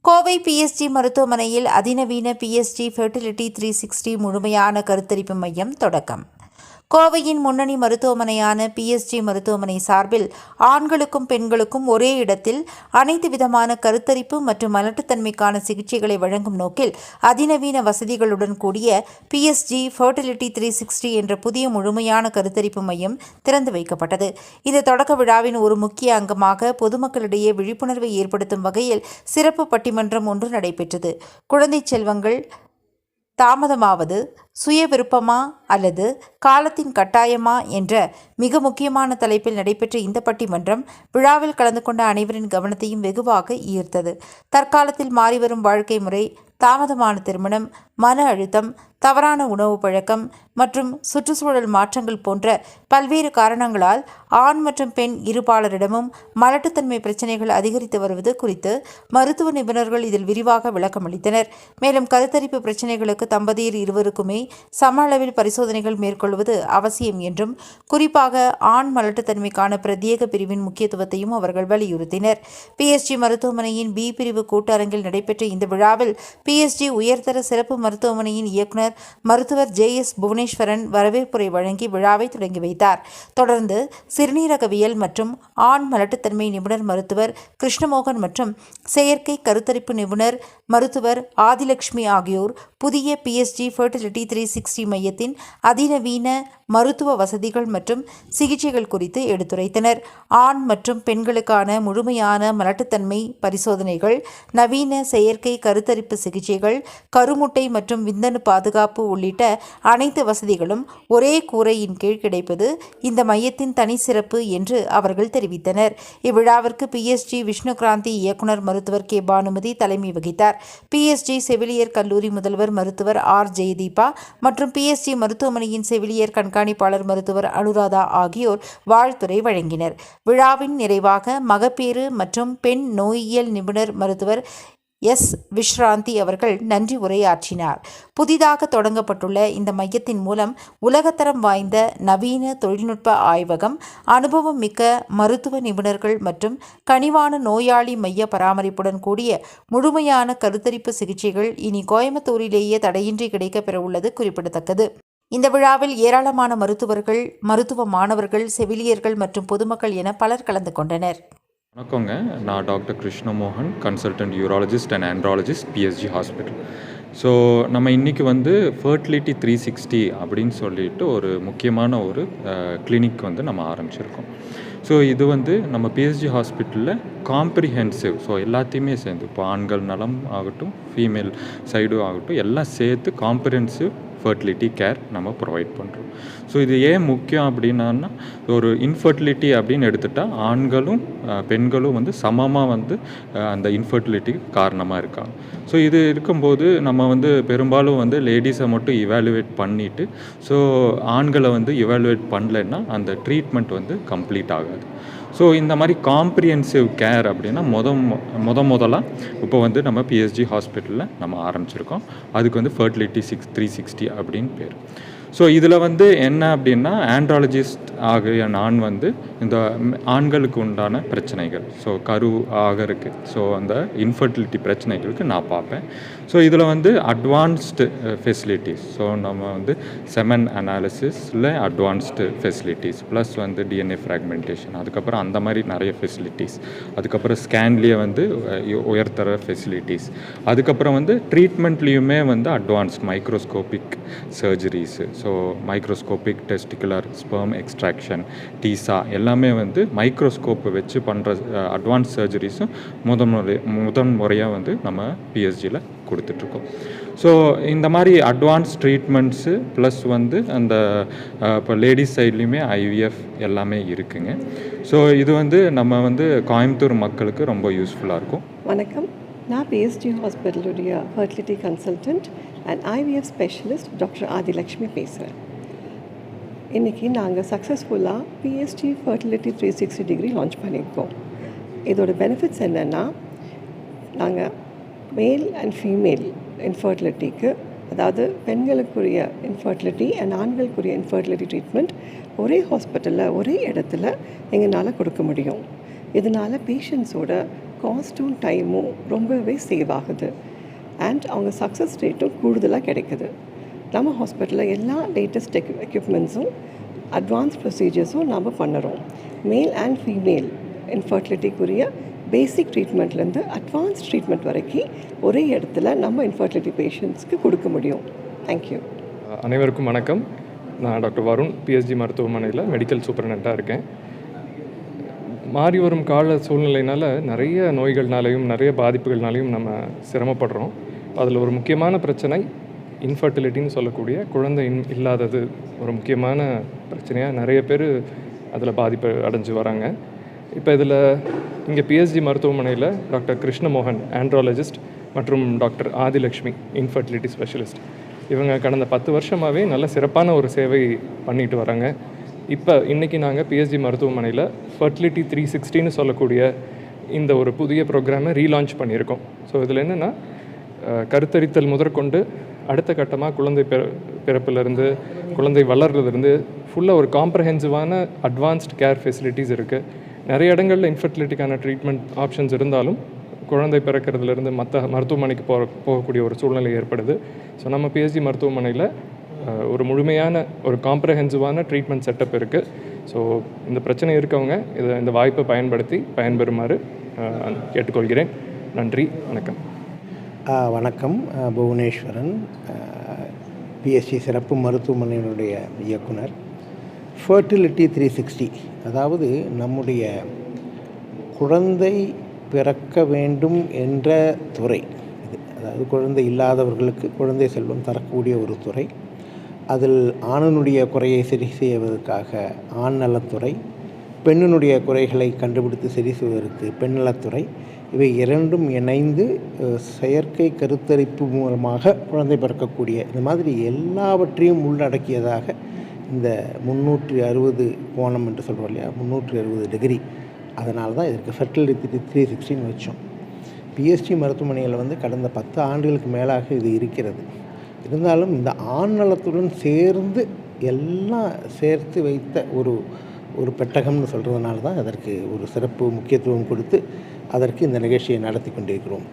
Kovai PSG மருத்துவமனையில் அதிநவீன PSG fertility 360 முழுமையான கருத்தரிப்பு மையம் தொடக்கம். கோவையின் முன்னணி மருத்துவமனையான பிஎஸ்ஜி மருத்துவமனை சார்பில் ஆண்களுக்கும் பெண்களுக்கும் ஒரே இடத்தில் அனைத்து விதமான கருத்தரிப்பு மற்றும் மலட்டுத்தன்மைக்கான சிகிச்சைகளை வழங்கும் நோக்கில் அதிநவீன வசதிகளுடன் கூடிய பிஎஸ்ஜி ஃபெர்டிலிட்டி 360 என்ற புதிய முழுமையான கருத்தரிப்பு மையம் திறந்து வைக்கப்பட்டது. இந்த தொடக்க விழாவின் ஒரு முக்கிய அங்கமாக பொதுமக்களிடையே விழிப்புணர்வை ஏற்படுத்தும் வகையில் சிறப்பு பட்டிமன்றம் ஒன்று நடைபெற்றது. குழந்தை செல்வங்கள் தாமதமாவது சுய விருப்பமா அல்லது காலத்தின் கட்டாயமா என்ற மிக முக்கியமான தலைப்பில் நடைபெற்ற இந்த பட்டிமன்றம் விழாவில் கலந்து கொண்ட அனைவரின் கவனத்தையும் வெகுவாக ஈர்த்தது. தற்காலத்தில் மாறிவரும் வாழ்க்கை முறை, தாமதமான திருமணம், மன அழுத்தம், தவறான உணவு பழக்கம் மற்றும் சுற்றுச்சூழல் மாற்றங்கள் போன்ற பல்வேறு காரணங்களால் ஆண் மற்றும் பெண் இருபாலரிடமும் மலட்டுத்தன்மை பிரச்சனைகள் அதிகரித்து வருவது குறித்து மருத்துவ நிபுணர்கள் இதில் விரிவாக விளக்கமளித்தனர். மேலும் கருத்தரிப்பு பிரச்சனைகளுக்கு தம்பதியர் இருவருக்குமே சம அளவில் பரிசோதனைகள் மேற்கொள்வது அவசியம் என்றும், குறிப்பாக ஆண் மலட்டுத்தன்மைக்கான பிரத்யேக பிரிவின் முக்கியத்துவத்தையும் அவர்கள் வலியுறுத்தினர். பிஎஸ்ஜி மருத்துவமனையின் பி பிரிவு கூட்டரங்கில் நடைபெற்ற இந்த விழாவில் பிஎஸ்ஜி உயர்தர சிறப்பு மருத்துவமனையின் இயக்குனர் மருத்துவர் JS புவனேஸ்வரன் வரவேற்புரை வழங்கி விழாவை தொடங்கி வைத்தார். தொடர்ந்து சிறுநீரகவியல் மற்றும் ஆண் மலட்டுத்தன்மை நிபுணர் மருத்துவர் கிருஷ்ணமோகன் மற்றும் செயற்கை கருத்தரிப்பு நிபுணர் மருத்துவர் ஆதிலட்சுமி ஆகியோர் புதிய பிஎஸ்ஜி ஃபெர்டிலிட்டி 360 மையத்தின் அதிநவீன மருத்துவ வசதிகள் மற்றும் சிகிச்சைகள் குறித்து எடுத்துரைத்தனர். ஆண் மற்றும் பெண்களுக்கான முழுமையான மலட்டுத்தன்மை பரிசோதனைகள், நவீன செயற்கை கருத்தரிப்பு சிகிச்சைகள், கருமுட்டை மற்றும் விந்தணு பாதுகாப்பு உள்ளிட்ட அனைத்து வசதிகளும் ஒரே கூரையின் கீழ் கிடைப்பது இந்த மையத்தின் தனி சிறப்பு என்று அவர்கள் தெரிவித்தனர். இவ்விழாவிற்கு பிஎஸ்ஜி விஷ்ணுகிராந்தி இயக்குனர் மருத்துவர் K பானுமதி தலைமை வகித்தார். பிஎஸ்ஜி செவிலியர் கல்லூரி முதல்வர் மருத்துவர் R ஜெயதீபா மற்றும் பிஎஸ்ஜி மருத்துவமனையின் செவிலியர் கண்காணிப்பாளர் மருத்துவர் அனுராதா ஆகியோர் வாழ்த்துரை வழங்கினர். விழாவின் நிறைவாக மகப்பேறு மற்றும் பெண் நோயியல் நிபுணர் மருத்துவர் S விஷ்ராந்தி அவர்கள் நன்றி உரையாற்றினார். புதிதாக தொடங்கப்பட்டுள்ள இந்த மையத்தின் மூலம் உலகத்தரம் வாய்ந்த நவீன தொழில்நுட்ப ஆய்வகம், அனுபவம் மிக்க மருத்துவ நிபுணர்கள் மற்றும் கனிவான நோயாளி மைய பராமரிப்புடன் கூடிய முழுமையான கருத்தரிப்பு சிகிச்சைகள் இனி கோயம்புத்தூரிலேயே தடையின்றி கிடைக்கப் பெறவுள்ளது குறிப்பிடத்தக்கது. இந்த விழாவில் ஏராளமான மருத்துவர்கள், மருத்துவ மாணவர்கள், செவிலியர்கள் மற்றும் பொதுமக்கள் என பலர் கலந்து கொண்டனர். வணக்கங்க, நான் doctor Krishnamohan, consultant urologist and andrologist, PSG hospital. So நம்ம இன்றைக்கி ஃபெர்டிலிட்டி 360 அப்படின்னு சொல்லிட்டு ஒரு முக்கியமான ஒரு கிளினிக் நம்ம ஆரம்பிச்சிருக்கோம். ஸோ இது நம்ம பிஎஸ்ஜி ஹாஸ்பிட்டலில் காம்ப்ரிஹென்சிவ், ஸோ எல்லாத்தையுமே சேர்ந்து, இப்போ ஆண்கள் நலம் ஆகட்டும், ஃபீமேல் சைடும் ஆகட்டும், எல்லாம் சேர்த்து காம்ப்ரிஹென்சிவ் ஃபெர்டிலிட்டி கேர் நம்ம ப்ரொவைட் பண்ணுறோம். ஸோ இது ஏன் முக்கியம் அப்படின்னா, ஒரு இன்ஃபர்டிலிட்டி அப்படின்னு எடுத்துட்டால் ஆண்களும் பெண்களும் சமமாக அந்த இன்ஃபர்டிலிட்டிக்கு காரணமாக இருக்காங்க. ஸோ இது இருக்கும்போது நம்ம பெரும்பாலும் லேடிஸை மட்டும் இவாலுவேட் பண்ணிவிட்டு, ஸோ ஆண்களை இவாலுவேட் பண்ணலைன்னா அந்த ட்ரீட்மெண்ட் கம்ப்ளீட் ஆகாது. ஸோ இந்த மாதிரி காம்ப்ரிஹென்சிவ் கேர் அப்படின்னா முதலாக இப்போ நம்ம பிஎஸ்ஜி ஹாஸ்பிட்டலில் நம்ம ஆரம்பிச்சிருக்கோம். அதுக்கு ஃபெர்டிலிட்டி 360 அப்படின்னு பேர். ஸோ இதில் என்ன அப்படின்னா, ஆண்ட்ராலஜிஸ்ட் ஆகிய நான் இந்த ஆண்களுக்கு உண்டான பிரச்சனைகள், ஸோ கரு ஆகிறதுக்கு, ஸோ அந்த இன்ஃபர்டிலிட்டி பிரச்சனைகளுக்கு நான் பார்ப்பேன். ஸோ இதில் அட்வான்ஸ்டு ஃபெசிலிட்டிஸ், ஸோ நம்ம செமன் அனாலிசிஸில் advanced facilities, plus DNA fragmentation, அதுக்கப்புறம் அந்த மாதிரி நிறைய ஃபெசிலிட்டிஸ், அதுக்கப்புறம் ஸ்கேன்லேயே உயர்தர ஃபெசிலிட்டிஸ், அதுக்கப்புறம் ட்ரீட்மெண்ட்லேயுமே advanced microscopic surgeries, so microscopic testicular sperm extraction, TESA எல்லாமே மைக்ரோஸ்கோப்பை வச்சு பண்ணுற அட்வான்ஸ் சர்ஜரிஸும் முதன் முறையாக நம்ம பிஎஸ்ஜியில் கொடுத்துட்ருக்கோம். ஸோ இந்த மாதிரி அட்வான்ஸ் ட்ரீட்மெண்ட்ஸு ப்ளஸ் அந்த இப்போ லேடிஸ் சைட்லேயுமே IVF எல்லாமே இருக்குங்க. ஸோ இது நம்ம கோயம்புத்தூர் மக்களுக்கு ரொம்ப யூஸ்ஃபுல்லாக இருக்கும். வணக்கம், நான் பிஎஸ்ஜி ஹாஸ்பிட்டலுடைய fertility consultant and IVF specialist doctor Adhilakshmi பேசுகிறேன். இன்றைக்கி நாங்கள் சக்ஸஸ்ஃபுல்லாக பிஎஸ்ஜி ஃபெர்டிலிட்டி 360 டிகிரி லான்ச் பண்ணியிருக்கோம். இதோட பெனிஃபிட்ஸ் என்னென்னா, நாங்கள் மேல் அண்ட் ஃபீமேல் இன்ஃபர்டிலிட்டிக்கு, அதாவது பெண்களுக்குரிய இன்ஃபர்டிலிட்டி அண்ட் ஆண்களுக்குரிய இன்ஃபர்டிலிட்டி ட்ரீட்மெண்ட் ஒரே ஹாஸ்பிட்டலில் ஒரே இடத்துல எங்களால் கொடுக்க முடியும். இதனால் பேஷண்ட்ஸோட காஸ்ட்டும் டைமும் ரொம்பவே சேவ் ஆகுது. அண்ட் அவங்க சக்ஸஸ் ரேட்டும் கூடுதலாக கிடைக்குது. நம்ம ஹாஸ்பிட்டலில் எல்லா லேட்டஸ்ட் எக்யூப்மெண்ட்ஸும் அட்வான்ஸ் ப்ரொசீஜர்ஸும் நாம் பண்ணுறோம். மேல் அண்ட் ஃபீமேல் இன்ஃபர்டிலிட்டிக்குரிய பேசிக் ட்ரீட்மெண்ட்லேருந்து அட்வான்ஸ் ட்ரீட்மெண்ட் வரைக்கும் ஒரே இடத்துல நம்ம இன்ஃபர்டிலிட்டி பேஷண்ட்ஸ்க்கு கொடுக்க முடியும். தேங்க்யூ. அனைவருக்கும் வணக்கம். நான் டாக்டர் வருண், பிஎஸ்ஜி மருத்துவமனையில் மெடிக்கல் சூப்பரண்டண்ட்டாக இருக்கேன். மாறி வரும் கால சூழ்நிலையினால் நிறைய நோய்கள்னாலையும் நிறைய பாதிப்புகள்னாலையும் நம்ம சிரமப்படுறோம். அதில் ஒரு முக்கியமான பிரச்சனை இன்ஃபர்டிலிட்டின்னு சொல்லக்கூடிய குழந்தை இல்லாதது ஒரு முக்கியமான பிரச்சனையாக நிறைய பேர் அதில் பாதிப்பு அடைஞ்சு வராங்க. இப்போ இதில் இங்கே பிஎஸ்ஜி மருத்துவமனையில் டாக்டர் கிருஷ்ணமோகன் ஆண்ட்ராலஜிஸ்ட் மற்றும் டாக்டர் ஆதிலக்ஷ்மி இன்ஃபர்டிலிட்டி ஸ்பெஷலிஸ்ட், இவங்க கடந்த 10 வருஷமாகவே நல்ல சிறப்பான ஒரு சேவை பண்ணிட்டு வராங்க. இன்றைக்கி நாங்கள் பிஎஸ்ஜி மருத்துவமனையில் ஃபர்டிலிட்டி 360ன்னு சொல்லக்கூடிய இந்த ஒரு புதிய ப்ரோக்ராமை ரீலான்ச் பண்ணியிருக்கோம். ஸோ இதில் என்னென்னா கருத்தரித்தல் முதற்கொண்டு அடுத்த கட்டமாக குழந்தை பிறப்பிலிருந்து குழந்தை வளர்றதுலேருந்து ஃபுல்லாக ஒரு காம்ப்ரஹென்சிவான அட்வான்ஸ்ட் கேர் ஃபெசிலிட்டிஸ் இருக்குது. நிறைய இடங்களில் இன்ஃபர்டிலிட்டிக்கான ட்ரீட்மெண்ட் ஆப்ஷன்ஸ் இருந்தாலும் குழந்தை பிறக்கிறதுலேருந்து மற்ற மருத்துவமனைக்கு போகக்கூடிய ஒரு சூழ்நிலை ஏற்படுது. ஸோ நம்ம பிஎஸ்ஜி மருத்துவமனையில் ஒரு முழுமையான ஒரு காம்ப்ரஹென்சிவான ட்ரீட்மெண்ட் செட்டப் இருக்குது. ஸோ இந்த பிரச்சனை இருக்கவங்க இந்த வாய்ப்பை பயன்படுத்தி பயன்பெறுமாறு கேட்டுக்கொள்கிறேன். நன்றி, வணக்கம். வணக்கம். புவனேஸ்வரன், பிஎஸ்சி சிறப்பு மருத்துவமனையினுடைய இயக்குனர். ஃபர்டிலிட்டி 360, அதாவது நம்முடைய குழந்தை பிறக்க வேண்டும் என்ற துறை இது. அதாவது குழந்தை இல்லாதவர்களுக்கு குழந்தை செல்வம் தரக்கூடிய ஒரு துறை. அதில் ஆணினுடைய குறையை சரி செய்வதற்காக ஆண் நலத்துறை, பெண்ணினுடைய குறைகளை கண்டுபிடித்து சரி செய்வதற்கு பெண் நலத்துறை, இவை இரண்டும் இணைந்து செயற்கை கருத்தரிப்பு மூலமாக குழந்தை பிறக்கக்கூடிய இந்த மாதிரி எல்லாவற்றையும் உள்ளடக்கியதாக இந்த 360 கோணம் என்று சொல்கிறோம் இல்லையா, 360 டிகிரி. அதனால தான் இதற்கு ஃபர்டிலிட்டி 360ன்னு வச்சோம். பிஎஸ்டி மருத்துவமனையில் கடந்த 10 ஆண்டுகளுக்கு மேலாக இது இருக்கிறது. இருந்தாலும் இந்த ஆண் நலத்துடன் சேர்ந்து எல்லாம் சேர்த்து வைத்த ஒரு பெட்டகம்னு சொல்கிறதுனால தான் அதற்கு ஒரு சிறப்பு முக்கியத்துவம் கொடுத்து அதற்கு இந்த நிகழ்ச்சியை நடத்தி கொண்டிருக்கிறோம்.